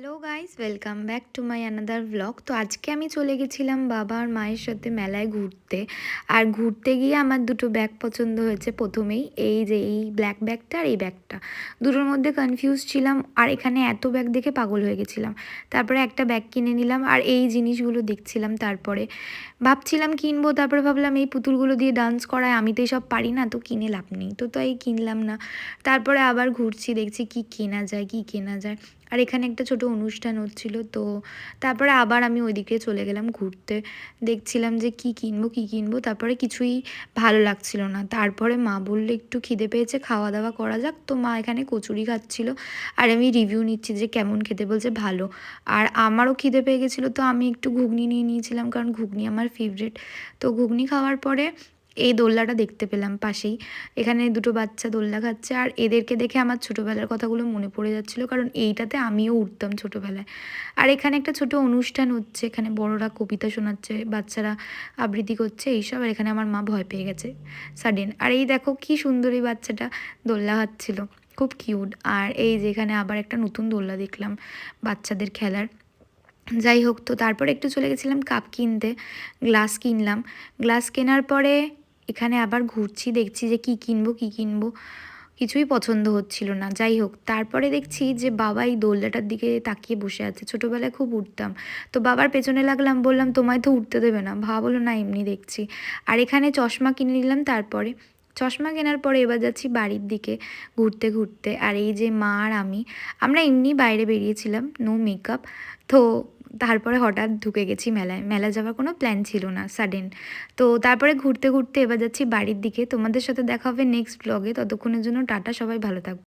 Hello guys, welcome back to my another blog. তো আজকে আমি চলে গেছিলাম বাবা আর মায়ের সাথে মেলায় ঘুরতে। আর ঘুরতে গিয়ে আমার দুটো ব্যাগ পছন্দ হয়েছে প্রথমেই, এই যে এই ব্ল্যাক ব্যাগটা আর এই ব্যাগটা। দুটোর মধ্যে কনফিউজ ছিলাম, আর এখানে এত ব্যাগ দেখে পাগল হয়ে গেছিলাম। তারপরে একটা ব্যাগ কিনে নিলাম আর এই জিনিসগুলো দেখছিলাম। তারপরে ভাবছিলাম কিনবো, তারপরে ভাবলাম এই পুতুলগুলো দিয়ে ডান্স করায়, আমি তো এইসব পারি না, তো কিনে লাভ নেই, তো তাই কিনলাম না। তারপরে আবার ঘুরছি, দেখছি কি কেনা যায় কি কেনা যায়। আর এখানে একটা ছোট অনুষ্ঠান হচ্ছিল, তো তারপরে আবার আমি ওইদিকে চলে গেলাম ঘুরতে। দেখছিলাম যে কি কিনবো কি কিনবো, তারপরে কিছুই ভালো লাগছিল না। তারপরে মা বললে একটু খিদে পেয়েছে, খাওয়া দাওয়া করা যাক। তো মা এখানে কচুরি খাচ্ছিল আর আমি রিভিউ নিচ্ছি যে কেমন খেতে, বলছে ভালো। আর আমারও খিদে পেয়ে গেছিলো, তো আমি একটু ঘুগনি নিয়ে নিয়েছিলাম, কারণ ঘুগনি আমার ফেভারিট। তো ঘুগনি খাওয়ার পরে এই দোলনাটা দেখতে পেলাম পাশেই। এখানে দুটো বাচ্চা দোলনা খাচ্ছে, আর এদেরকে দেখে আমার ছোটোবেলার কথাগুলো মনে পড়ে যাচ্ছিলো, কারণ এইটাতে আমিও উঠতাম ছোটোবেলায়। আর এখানে একটা ছোট অনুষ্ঠান হচ্ছে, এখানে বড়রা কবিতা শোনাচ্ছে, বাচ্চারা আবৃত্তি করছে এইসব। আর এখানে আমার মা ভয় পেয়ে গেছে সাডেন। আর এই দেখো কি সুন্দর এই বাচ্চাটা দোলনা খাচ্ছিল, খুব কিউট। আর এই যে এখানে আবার একটা নতুন দোলনা দেখলাম বাচ্চাদের খেলার। যাই হোক, তো তারপরে একটু চলে গেছিলাম কাপ কিনতে, গ্লাস কিনলাম। গ্লাস কেনার পরে এখানে আবার ঘুরছি, দেখছি যে কি কিনবো কি কিনবো, কিছুই পছন্দ হচ্ছিল না। যাই হোক, তারপরে দেখছি যে বাবা এই দোলনাটার দিকে তাকিয়ে বসে আছে। ছোটোবেলায় খুব উঠতাম, তো বাবার পেছনে লাগলাম, বললাম তোমায় তো উঠতে দেবে না। বাবা বললো না, এমনি দেখছি। আর এখানে চশমা কিনে নিলাম। তারপরে চশমা কেনার পরে এবার যাচ্ছি বাড়ির দিকে ঘুরতে ঘুরতে। আর এই যে মা আর আমরা এমনি বাইরে বেরিয়েছিলাম, নো মেকআপ। তো তারপরে হঠাৎ ঢুকে গেছি মেলায়। মেলা যাওয়ার কোনো প্ল্যান ছিল না, সাডেন। তো তারপরে ঘুরতে ঘুরতে এবার যাচ্ছি বাড়ির দিকে। তোমাদের সাথে দেখা হবে নেক্সট ব্লগে, ততক্ষণের জন্য টাটা, সবাই ভালো থাকবে।